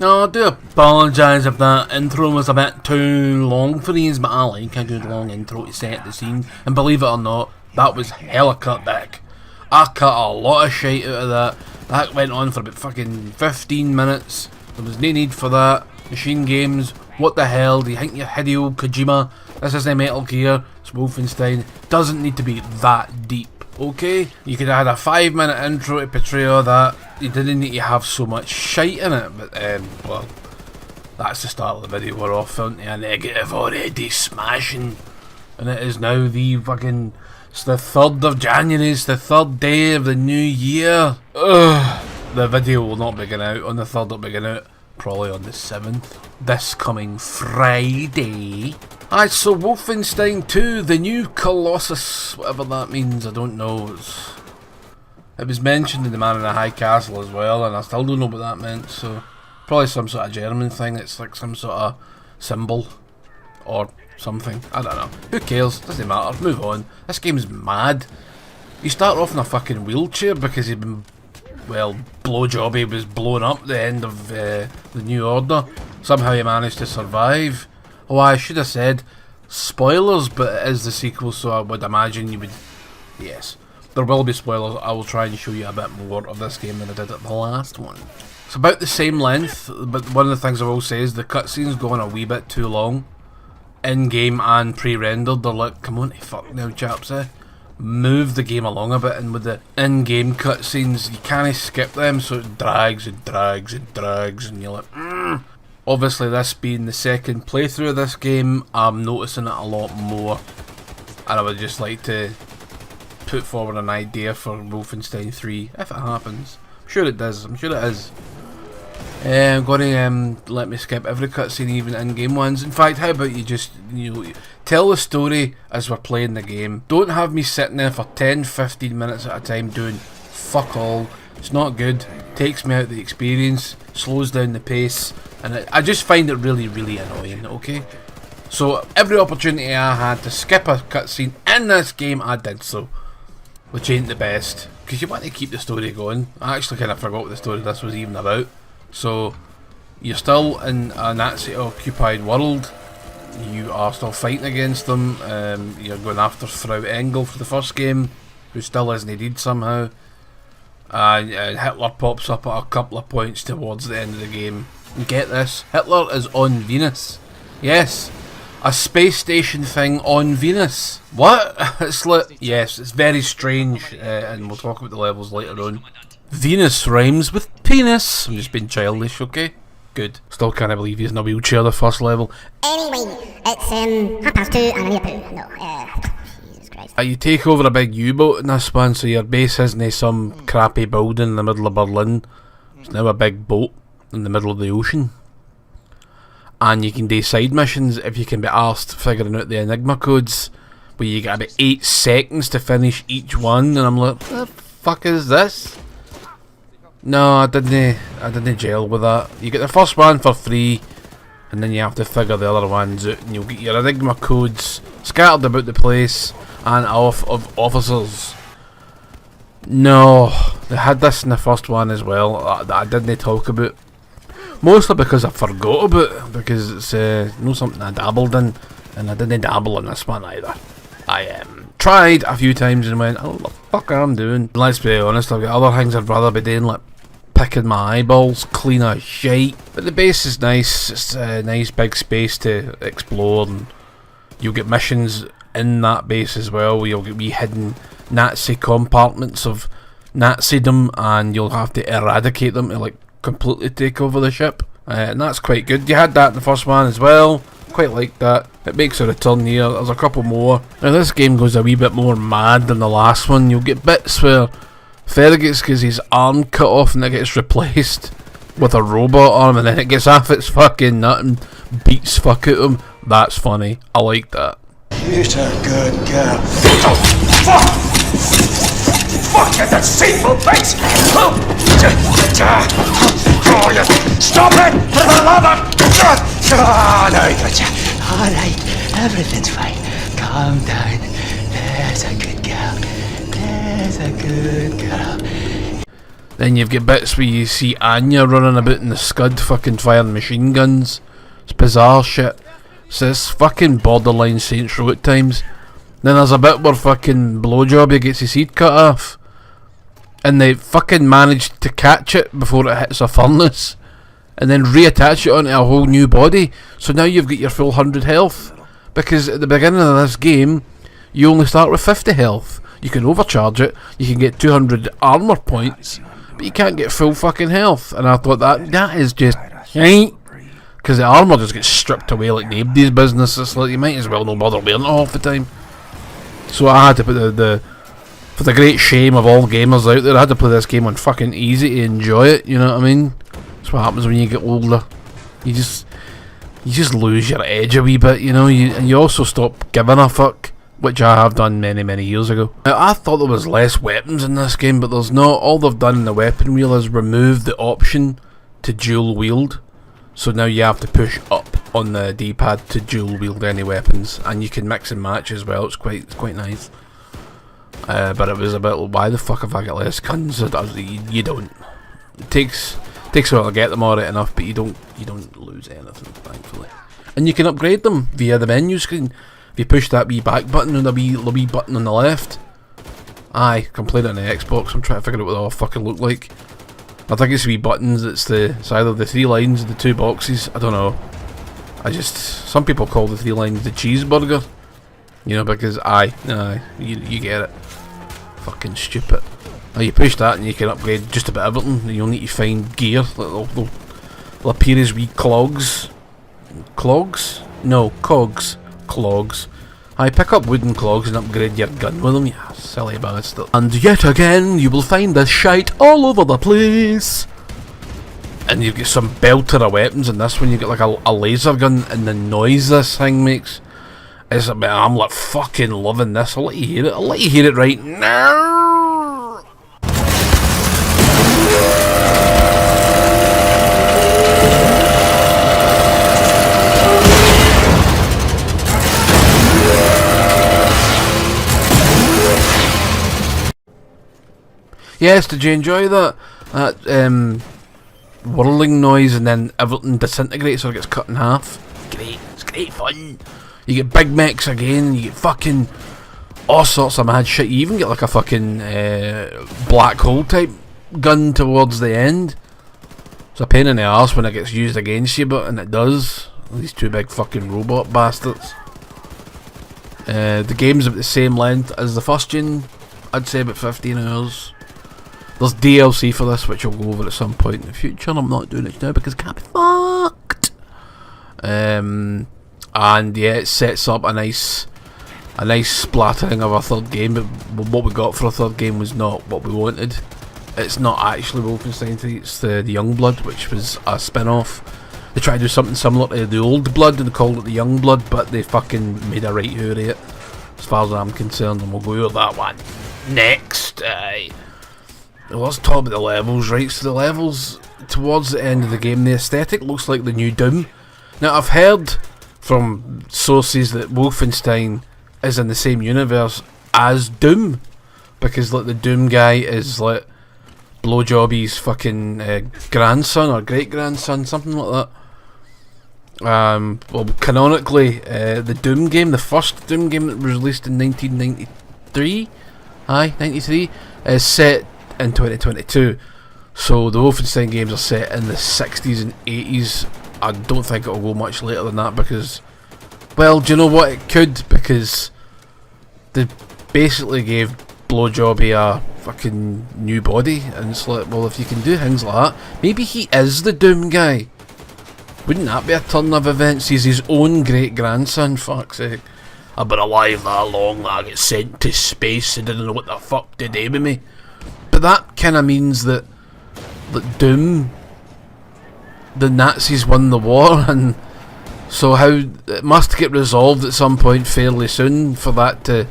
Oh, I do apologise if that intro was a bit too long for these, but I like a good long intro to set the scene. And believe it or not, that was hella cut back. I cut a lot of shit out of that. That went on for about fucking 15 minutes. There was no need for that. Machine Games, what the hell? Do you think you're Hideo Kojima? This isn't Metal Gear, it's Wolfenstein. Doesn't need to be that deep, okay? You could have had a 5-minute intro to portray all that. You didn't need to have so much shite in it, but well, that's the start of the video. We're off into a negative already, smashing. And it is now the fucking, it's the 3rd of January, it's the 3rd day of the new year. Ugh. The video will not begin out on the 3rd, it'll begin out probably on the 7th, this coming Friday. Alright, so Wolfenstein 2, the new Colossus, whatever that means, I don't know. It was mentioned in the Man in the High Castle as well, and I still don't know what that meant, so probably some sort of German thing, it's like some sort of symbol, or something, I don't know. Who cares, doesn't matter, move on. This game's mad. You start off in a fucking wheelchair because you've been, well, blowjobby was blown up at the end of the New Order. Somehow you managed to survive. Oh, I should have said spoilers, but it is the sequel, so I would imagine you would, yes. There will be spoilers. I will try and show you a bit more of this game than I did at the last one. It's about the same length, but one of the things I will say is the cutscenes go on a wee bit too long. In-game and pre-rendered, they're like, come on, fuck now chaps, move the game along a bit, and with the in-game cutscenes, you can't skip them, so it drags and drags and drags, and you're like, Obviously, this being the second playthrough of this game, I'm noticing it a lot more, and I would just like to put forward an idea for Wolfenstein 3, if it happens. I'm sure it does, I'm sure it is. I'm going to let me skip every cutscene, even in-game ones. In fact, how about you just, tell the story as we're playing the game. Don't have me sitting there for 10-15 minutes at a time doing fuck all. It's not good, takes me out of the experience, slows down the pace, and I just find it really, really annoying, okay? So, every opportunity I had to skip a cutscene in this game, I did so. Which ain't the best, because you want to keep the story going. I actually kind of forgot what the story this was even about. So, you're still in a Nazi-occupied world, you are still fighting against them, you're going after Frau Engel for the first game, who still isn't needed somehow, and Hitler pops up at a couple of points towards the end of the game. And get this, Hitler is on Venus. Yes, a space station thing on Venus. What? It's like, yes, it's very strange, and we'll talk about the levels later on. Venus rhymes with penis. I'm just being childish, okay? Good. Still can't believe he's in a wheelchair the first level. Anyway, it's 2:30 and I need a poo. No, Jesus Christ. You take over a big U-boat in this one, so your base isn't some crappy building in the middle of Berlin. It's now a big boat in the middle of the ocean. And you can do side missions if you can be arsed figuring out the Enigma codes, where you get about 8 seconds to finish each one, and I'm like, what the fuck is this? No, I didn't gel with that. You get the first one for free, and then you have to figure the other ones out, and you'll get your Enigma codes scattered about the place, and off of officers. No, they had this in the first one as well, that I didn't talk about. Mostly because I forgot about it, because it's not something I dabbled in, and I didn't dabble in this one either. I tried a few times and went, oh, what the fuck am I doing? Let's be honest, I've got other things I'd rather be doing, like picking my eyeballs clean as shite. But the base is nice, it's a nice big space to explore, and you'll get missions in that base as well, where you'll get wee hidden Nazi compartments of Nazidom, and you'll have to eradicate them to like completely take over the ship, and that's quite good. You had that in the first one as well, quite like that. It makes a return here, there's a couple more. Now this game goes a wee bit more mad than the last one. You'll get bits where Fergus gets his arm cut off and it gets replaced with a robot arm, and then it gets off its fucking nut and beats fuck out him. That's funny, I like that. You're a good girl. Oh, fuck! Fuck you deceitful bitch! Oh, you stop it! For the love of God! Oh, no, I got you. Alright, everything's fine. Calm down. There's a good girl. There's a good girl. Then you've got bits where you see Anya running about in the scud fucking firing machine guns. It's bizarre shit. So it's fucking borderline Saints Row at times. Then there's a bit where fucking Blowjobby gets his head cut off. And they fucking managed to catch it before it hits a furnace. And then reattach it onto a whole new body. So now you've got your full 100 health. Because at the beginning of this game, you only start with 50 health. You can overcharge it, you can get 200 armour points, but you can't get full fucking health. And I thought that is just right. Because the armour just gets stripped away like nobody's business. It's like you might as well not bother wearing it half the time. So I had to put for the great shame of all gamers out there, I had to play this game on fucking easy to enjoy it, you know what I mean? That's what happens when you get older. You just lose your edge a wee bit, you know, and you also stop giving a fuck, which I have done many years ago. Now, I thought there was less weapons in this game, but there's not. All they've done in the weapon wheel is remove the option to dual wield. So now you have to push up on the D-pad to dual wield any weapons, and you can mix and match as well. It's quite nice. But it was a bit like, why the fuck have I got less guns? You don't. It takes a while to get them alright enough, but you don't lose anything, thankfully. And you can upgrade them via the menu screen. If you push that wee back button and the wee button on the left. Aye, can play it on the Xbox. I'm trying to figure out what they all fucking look like. I think it's wee buttons. It's either the 3 lines or the 2 boxes. I don't know. Some people call the 3 lines the cheeseburger. You know, because you get it. Fucking stupid. Now you push that and you can upgrade just about everything. You'll need to find gear. They'll appear as wee clogs. Clogs? No, cogs. Clogs. I pick up wooden clogs and upgrade your gun with them, you silly bastard. And yet again, you will find this shite all over the place. And you've got some belter of weapons in this one. You get like a laser gun, and the noise this thing makes is I'm like fucking loving this. I'll let you hear it. I'll let you hear it right now. Yes, did you enjoy that? That whirling noise, and then everything disintegrates or gets cut in half. It's great fun. You get big mechs again, you get fucking all sorts of mad shit. You even get like a fucking black hole type gun towards the end. It's a pain in the arse when it gets used against you, and it does. These 2 big fucking robot bastards. The game's about the same length as the first gen. I'd say about 15 hours. There's DLC for this, which I'll go over at some point in the future. I'm not doing it now because it can't be fucked. And yeah, it sets up a nice splattering of a third game. But what we got for a third game was not what we wanted. It's not actually Wolfenstein 3. It's the Youngblood, which was a spin-off. They tried to do something similar to the Old Blood and called it the Youngblood, but they fucking made a right hoor of it, as far as I'm concerned. And we'll go over that one next. Let's talk about the levels, right? So the levels towards the end of the game, the aesthetic looks like the new Doom. Now I've heard from sources that Wolfenstein is in the same universe as Doom, because like the Doom guy is like Blowjobby's fucking grandson or great grandson, something like that. Well, canonically, the Doom game, the first Doom game that was released in 1993, 93, is set in 2022. So the Wolfenstein games are set in the 60s and 80s. I don't think it'll go much later than that because, well, do you know what? It could, because they basically gave Blowjobby a fucking new body, and it's like, well, if you can do things like that, maybe he is the Doom guy. Wouldn't that be a turn of events? He's his own great grandson, fuck's sake. I've been alive that long that I get sent to space and didn't know what the fuck to do with me. But that kind of means that Doom, the Nazis won the war, and so how it must get resolved at some point fairly soon for that to,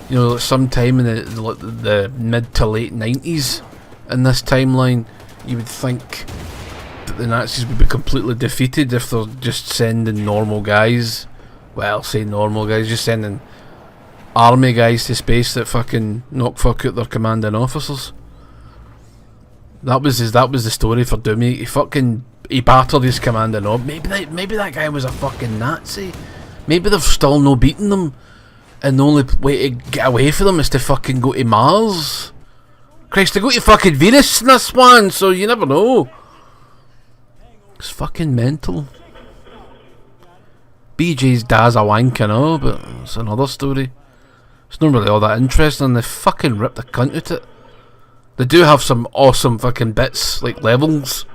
you know, sometime in the mid to late 90s in this timeline. You would think that the Nazis would be completely defeated if they're just sending normal guys. Well, say normal guys, just sending army guys to space that fucking knock fuck out their commanding officers. That was the story for Doom. He battered his commander up. Maybe that guy was a fucking Nazi. Maybe they've still no beaten them, and the only way to get away from them is to fucking go to Mars. Christ, they go to fucking Venus in this one, so you never know. It's fucking mental. BJ's dad's a wank, I know, but it's another story. It's not really all that interesting. They fucking ripped the cunt out it. They do have some awesome fucking bits, like levels,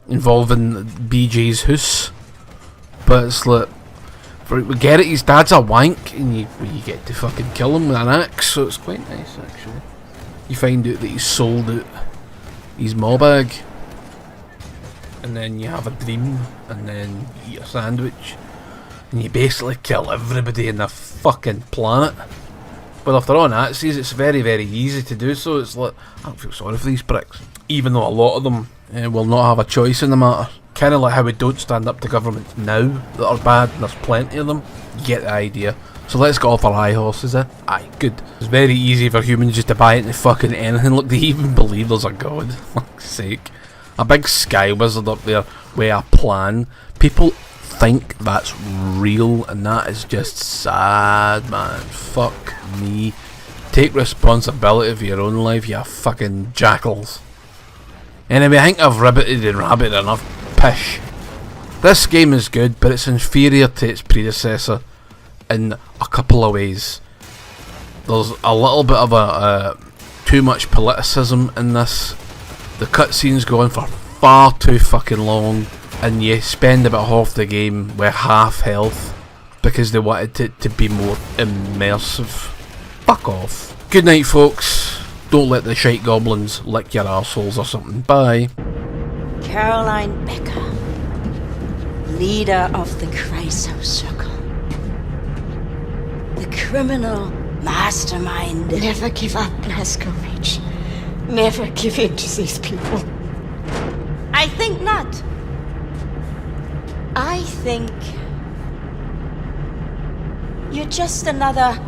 involving BJ's house. But it's like, we get it, his dad's a wank, and you get to fucking kill him with an axe, so it's quite nice, actually. You find out that he's sold out his maw bag, and then you have a dream, and then you eat a sandwich, and you basically kill everybody in the fucking planet. But if they're all Nazis, it's very, very easy to do so. It's like, I don't feel sorry for these pricks. Even though a lot of them will not have a choice in the matter. Kind of like how we don't stand up to governments now that are bad, and there's plenty of them. You get the idea. So let's get off our high horses, eh? Aye, good. It's very easy for humans just to buy into fucking anything. Look, they even believe there's a god. For fuck's sake. A big sky wizard up there with a plan. People think that's real, and that is just sad, man. Fuck me. Take responsibility for your own life, you fucking jackals. Anyway, I think I've ribbited and rabbited enough pish. This game is good, but it's inferior to its predecessor in a couple of ways. There's a little bit of a too much politicism in this. The cutscenes go on for far too fucking long, and you spend about half the game with half health because they wanted it to be more immersive. Fuck off. Good night, folks. Don't let the shite goblins lick your arseholes or something. Bye. Caroline Becker, leader of the Chryso Circle. The criminal mastermind. Never give up, Glasgow Mage. Never give in to these people. I think not. I think you're just another